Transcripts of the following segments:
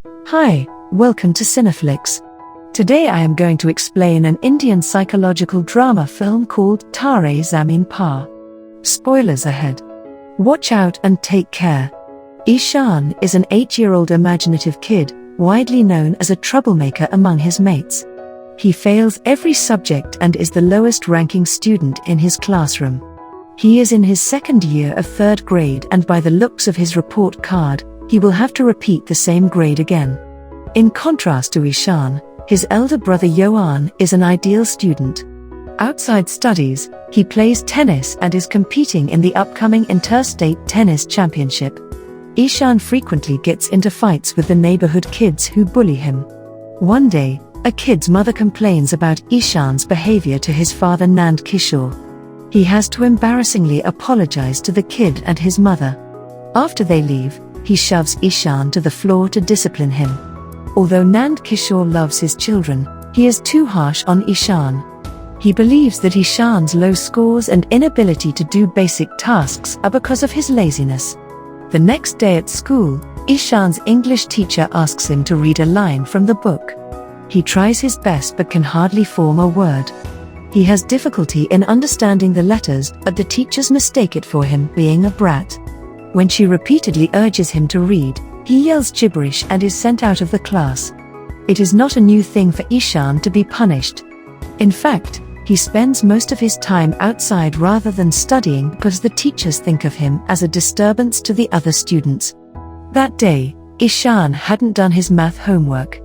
Hi, welcome to Cineflicks. Today I am going to explain an Indian psychological drama film called Taare Zameen. Spoilers ahead. Watch out and take care. Ishan is an 8-year-old imaginative kid, widely known as a troublemaker among his mates. He fails every subject and is the lowest-ranking student in his classroom. He is in his second year of 3rd grade, and by the looks of his report card, he will have to repeat the same grade again. In contrast to Ishan, his elder brother Yohan is an ideal student. Outside studies, he plays tennis and is competing in the upcoming interstate tennis championship. Ishan frequently gets into fights with the neighborhood kids who bully him. One day, a kid's mother complains about Ishan's behavior to his father Nand Kishore. He has to embarrassingly apologize to the kid and his mother. After they leave, he shoves Ishan to the floor to discipline him. Although Nand Kishore loves his children, he is too harsh on Ishan. He believes that Ishan's low scores and inability to do basic tasks are because of his laziness. The next day at school, Ishan's English teacher asks him to read a line from the book. He tries his best but can hardly form a word. He has difficulty in understanding the letters, but the teachers mistake it for him being a brat. When she repeatedly urges him to read, he yells gibberish and is sent out of the class. It is not a new thing for Ishan to be punished. In fact, he spends most of his time outside rather than studying because the teachers think of him as a disturbance to the other students. That day, Ishan hadn't done his math homework.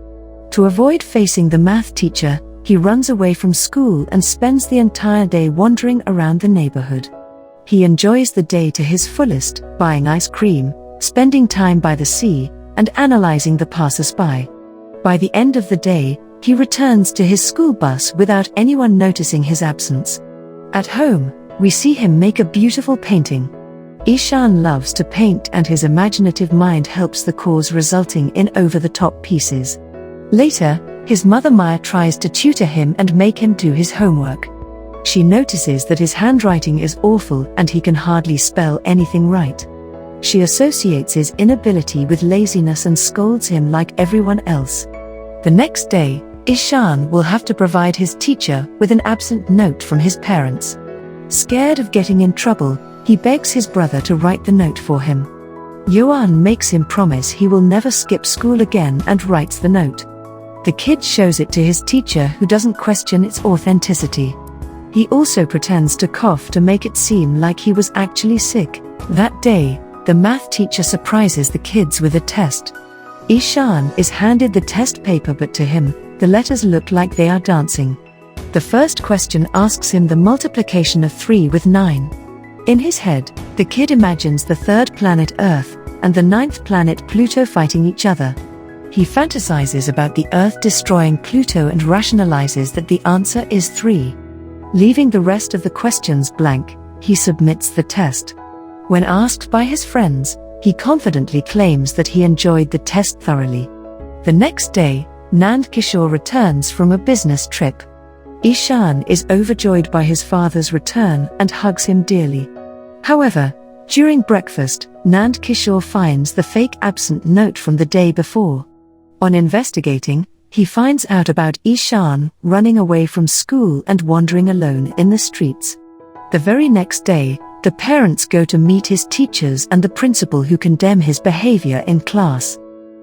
To avoid facing the math teacher, he runs away from school and spends the entire day wandering around the neighborhood. He enjoys the day to his fullest, buying ice cream, spending time by the sea, and analyzing the passers-by. By the end of the day, he returns to his school bus without anyone noticing his absence. At home, we see him make a beautiful painting. Ishan loves to paint, and his imaginative mind helps the cause, resulting in over-the-top pieces. Later, his mother Maya tries to tutor him and make him do his homework. She notices that his handwriting is awful and he can hardly spell anything right. She associates his inability with laziness and scolds him like everyone else. The next day, Ishan will have to provide his teacher with an absent note from his parents. Scared of getting in trouble, he begs his brother to write the note for him. Yohan makes him promise he will never skip school again and writes the note. The kid shows it to his teacher, who doesn't question its authenticity. He also pretends to cough to make it seem like he was actually sick. That day, the math teacher surprises the kids with a test. Ishan is handed the test paper, but to him, the letters look like they are dancing. The first question asks him the multiplication of 3 with 9. In his head, the kid imagines the 3rd planet Earth and the 9th planet Pluto fighting each other. He fantasizes about the Earth destroying Pluto and rationalizes that the answer is 3. Leaving the rest of the questions blank, he submits the test. When asked by his friends, he confidently claims that he enjoyed the test thoroughly. The next day, Nand Kishore returns from a business trip. Ishan is overjoyed by his father's return and hugs him dearly. However, during breakfast, Nand Kishore finds the fake absent note from the day before. On investigating, he finds out about Ishan running away from school and wandering alone in the streets. The very next day, the parents go to meet his teachers and the principal, who condemn his behavior in class.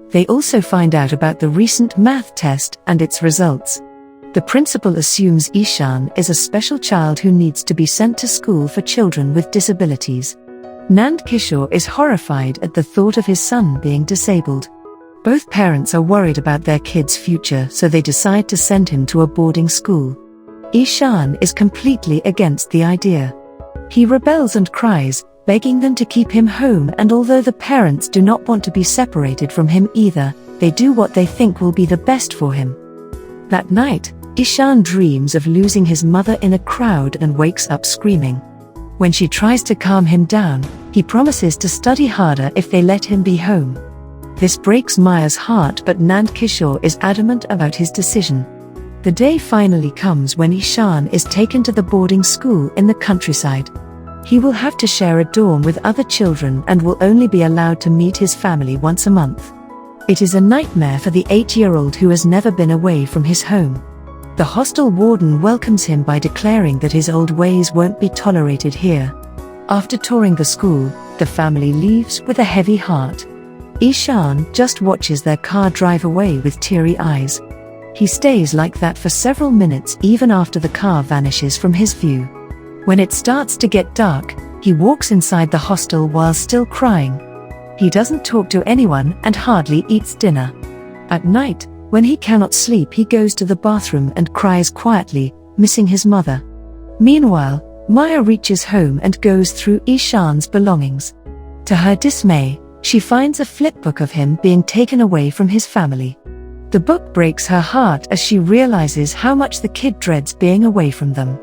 They also find out about the recent math test and its results. The principal assumes Ishan is a special child who needs to be sent to school for children with disabilities. Nand Kishore is horrified at the thought of his son being disabled. Both parents are worried about their kid's future, so they decide to send him to a boarding school. Ishan is completely against the idea. He rebels and cries, begging them to keep him home, and although the parents do not want to be separated from him either, they do what they think will be the best for him. That night, Ishan dreams of losing his mother in a crowd and wakes up screaming. When she tries to calm him down, he promises to study harder if they let him be home. This breaks Maya's heart, but Nand Kishore is adamant about his decision. The day finally comes when Ishan is taken to the boarding school in the countryside. He will have to share a dorm with other children and will only be allowed to meet his family once a month. It is a nightmare for the 8-year-old who has never been away from his home. The hostel warden welcomes him by declaring that his old ways won't be tolerated here. After touring the school, the family leaves with a heavy heart. Ishan just watches their car drive away with teary eyes. He stays like that for several minutes even after the car vanishes from his view. When it starts to get dark, he walks inside the hostel while still crying. He doesn't talk to anyone and hardly eats dinner. At night, when he cannot sleep, he goes to the bathroom and cries quietly, missing his mother. Meanwhile, Maya reaches home and goes through Ishan's belongings. To her dismay, she finds a flipbook of him being taken away from his family. The book breaks her heart as she realizes how much the kid dreads being away from them.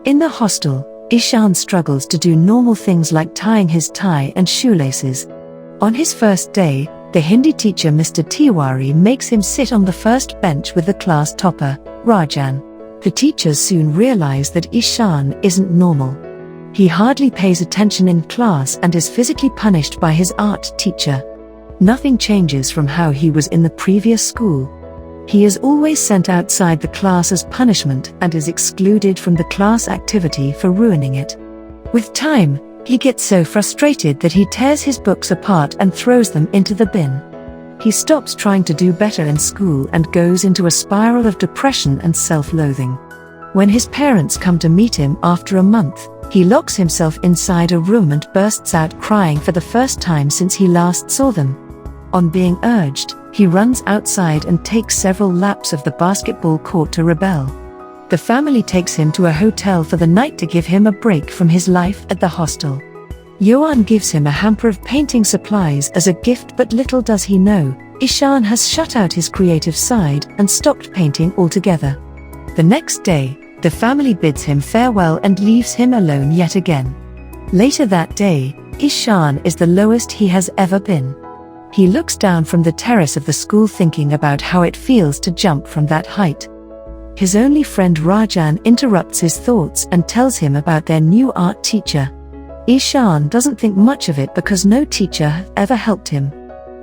In the hostel, Ishan struggles to do normal things like tying his tie and shoelaces. On his first day, the Hindi teacher Mr. Tiwari makes him sit on the first bench with the class topper, Rajan. The teachers soon realize that Ishan isn't normal. He hardly pays attention in class and is physically punished by his art teacher. Nothing changes from how he was in the previous school. He is always sent outside the class as punishment and is excluded from the class activity for ruining it. With time, he gets so frustrated that he tears his books apart and throws them into the bin. He stops trying to do better in school and goes into a spiral of depression and self-loathing. When his parents come to meet him after a month, he locks himself inside a room and bursts out crying for the first time since he last saw them. On being urged, he runs outside and takes several laps of the basketball court to rebel. The family takes him to a hotel for the night to give him a break from his life at the hostel. Yohan gives him a hamper of painting supplies as a gift, but little does he know, Ishan has shut out his creative side and stopped painting altogether. The next day, the family bids him farewell and leaves him alone yet again. Later that day, Ishan is the lowest he has ever been. He looks down from the terrace of the school thinking about how it feels to jump from that height. His only friend Rajan interrupts his thoughts and tells him about their new art teacher. Ishan doesn't think much of it because no teacher has ever helped him.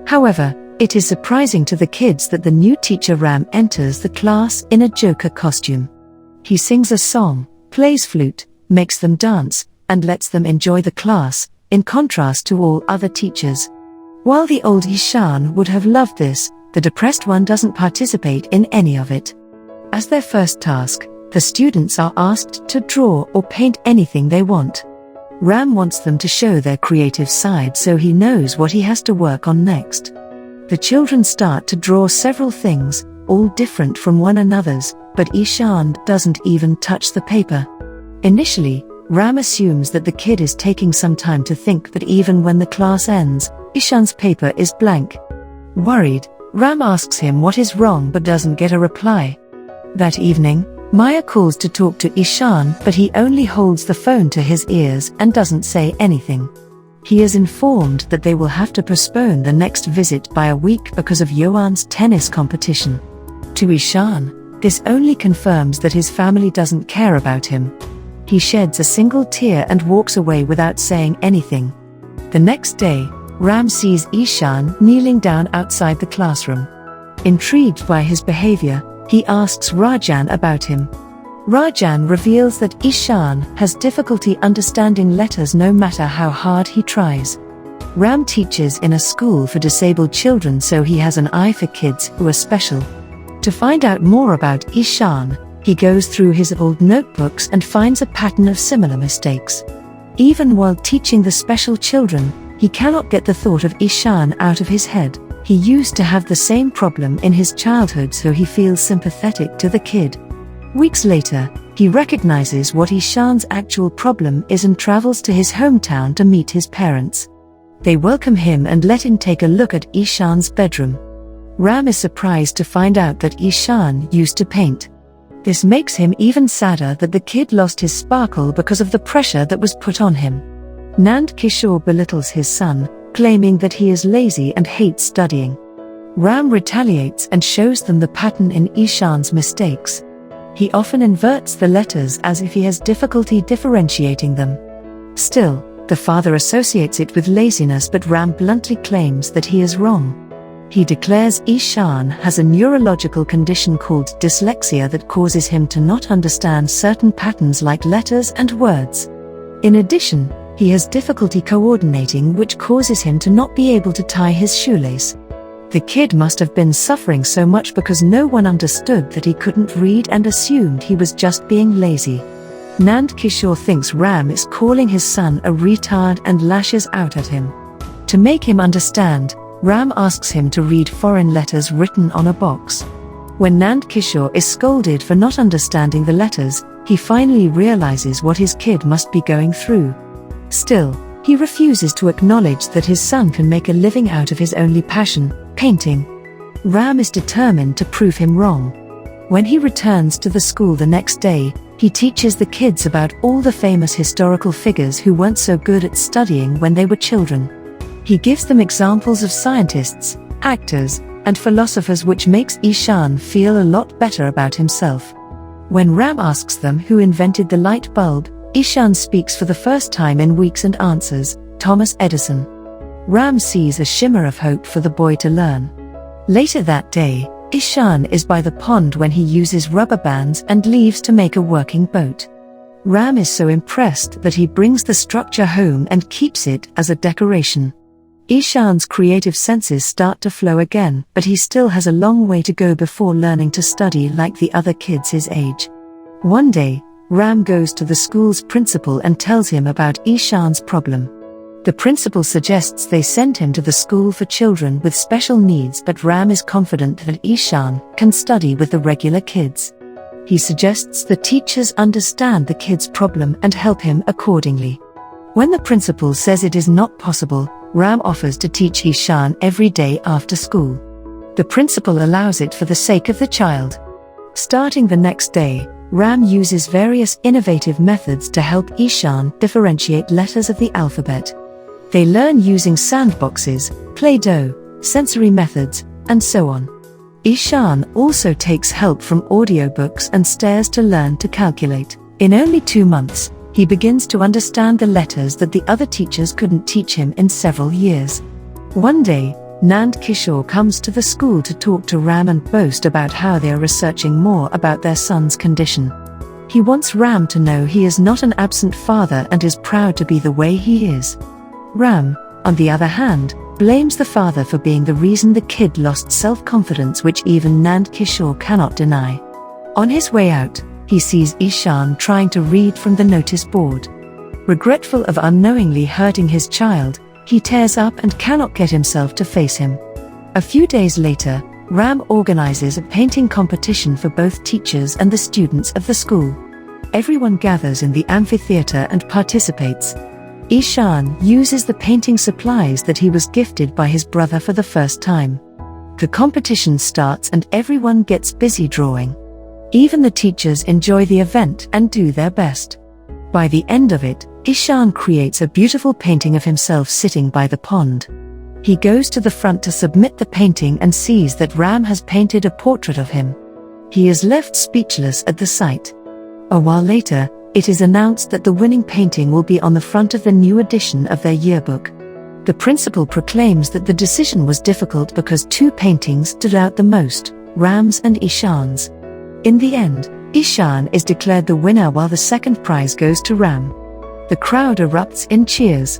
However, it is surprising to the kids that the new teacher Ram enters the class in a Joker costume. He sings a song, plays flute, makes them dance, and lets them enjoy the class, in contrast to all other teachers. While the old Ishan would have loved this, the depressed one doesn't participate in any of it. As their first task, the students are asked to draw or paint anything they want. Ram wants them to show their creative side so he knows what he has to work on next. The children start to draw several things, all different from one another's, but Ishan doesn't even touch the paper. Initially, Ram assumes that the kid is taking some time to think, but even when the class ends, Ishan's paper is blank. Worried, Ram asks him what is wrong but doesn't get a reply. That evening, Maya calls to talk to Ishan, but he only holds the phone to his ears and doesn't say anything. He is informed that they will have to postpone the next visit by a week because of Yohan's tennis competition. To Ishan, this only confirms that his family doesn't care about him. He sheds a single tear and walks away without saying anything. The next day, Ram sees Ishan kneeling down outside the classroom. Intrigued by his behavior, he asks Rajan about him. Rajan reveals that Ishan has difficulty understanding letters no matter how hard he tries. Ram teaches in a school for disabled children, so he has an eye for kids who are special. To find out more about Ishan, he goes through his old notebooks and finds a pattern of similar mistakes. Even while teaching the special children, he cannot get the thought of Ishan out of his head. He used to have the same problem in his childhood, so he feels sympathetic to the kid. Weeks later, he recognizes what Ishan's actual problem is and travels to his hometown to meet his parents. They welcome him and let him take a look at Ishan's bedroom. Ram is surprised to find out that Ishan used to paint. This makes him even sadder that the kid lost his sparkle because of the pressure that was put on him. Nand Kishore belittles his son, claiming that he is lazy and hates studying. Ram retaliates and shows them the pattern in Ishan's mistakes. He often inverts the letters as if he has difficulty differentiating them. Still, the father associates it with laziness, but Ram bluntly claims that he is wrong. He declares Ishan has a neurological condition called dyslexia that causes him to not understand certain patterns like letters and words. In addition, he has difficulty coordinating, which causes him to not be able to tie his shoelace. The kid must have been suffering so much because no one understood that he couldn't read and assumed he was just being lazy. Nand Kishore thinks Ram is calling his son a retard and lashes out at him. To make him understand, Ram asks him to read foreign letters written on a box. When Nand Kishore is scolded for not understanding the letters, he finally realizes what his kid must be going through. Still, he refuses to acknowledge that his son can make a living out of his only passion, painting. Ram is determined to prove him wrong. When he returns to the school the next day, he teaches the kids about all the famous historical figures who weren't so good at studying when they were children. He gives them examples of scientists, actors, and philosophers, which makes Ishan feel a lot better about himself. When Ram asks them who invented the light bulb, Ishan speaks for the first time in weeks and answers, Thomas Edison. Ram sees a shimmer of hope for the boy to learn. Later that day, Ishan is by the pond when he uses rubber bands and leaves to make a working boat. Ram is so impressed that he brings the structure home and keeps it as a decoration. Ishan's creative senses start to flow again, but he still has a long way to go before learning to study like the other kids his age. One day, Ram goes to the school's principal and tells him about Ishan's problem. The principal suggests they send him to the school for children with special needs, but Ram is confident that Ishan can study with the regular kids. He suggests the teachers understand the kid's problem and help him accordingly. When the principal says it is not possible, Ram offers to teach Ishan every day after school. The principal allows it for the sake of the child. Starting the next day, Ram uses various innovative methods to help Ishan differentiate letters of the alphabet. They learn using sandboxes, Play-Doh, sensory methods, and so on. Ishan also takes help from audiobooks and stares to learn to calculate. In only 2 months, he begins to understand the letters that the other teachers couldn't teach him in several years. One day, Nand Kishore comes to the school to talk to Ram and boast about how they are researching more about their son's condition. He wants Ram to know he is not an absent father and is proud to be the way he is. Ram, on the other hand, blames the father for being the reason the kid lost self-confidence, which even Nand Kishore cannot deny. On his way out, he sees Ishan trying to read from the notice board. Regretful of unknowingly hurting his child, he tears up and cannot get himself to face him. A few days later, Ram organizes a painting competition for both teachers and the students of the school. Everyone gathers in the amphitheater and participates. Ishan uses the painting supplies that he was gifted by his brother for the first time. The competition starts and everyone gets busy drawing. Even the teachers enjoy the event and do their best. By the end of it, Ishan creates a beautiful painting of himself sitting by the pond. He goes to the front to submit the painting and sees that Ram has painted a portrait of him. He is left speechless at the sight. A while later, it is announced that the winning painting will be on the front of the new edition of their yearbook. The principal proclaims that the decision was difficult because 2 paintings stood out the most, Ram's and Ishan's. In the end, Ishan is declared the winner while the second prize goes to Ram. The crowd erupts in cheers.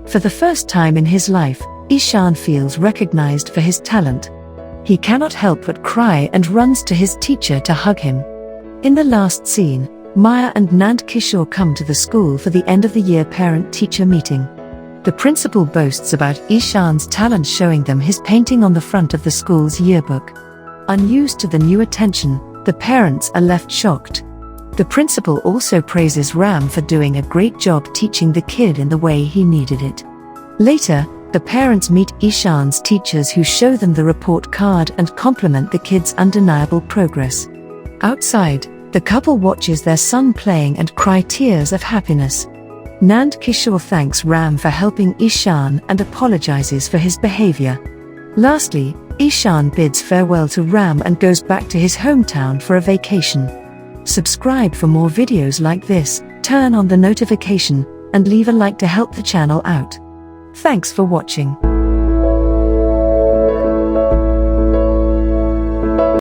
For the first time in his life, Ishan feels recognized for his talent. He cannot help but cry and runs to his teacher to hug him. In the last scene, Maya and Nand Kishore come to the school for the end-of-the-year parent-teacher meeting. The principal boasts about Ishan's talent, showing them his painting on the front of the school's yearbook. Unused to the new attention, the parents are left shocked. The principal also praises Ram for doing a great job teaching the kid in the way he needed it. Later, the parents meet Ishan's teachers, who show them the report card and compliment the kid's undeniable progress. Outside, the couple watches their son playing and cry tears of happiness. Nand Kishore thanks Ram for helping Ishan and apologizes for his behavior. Lastly, Ishan bids farewell to Ram and goes back to his hometown for a vacation. Subscribe for more videos like this, turn on the notification, and leave a like to help the channel out. Thanks for watching.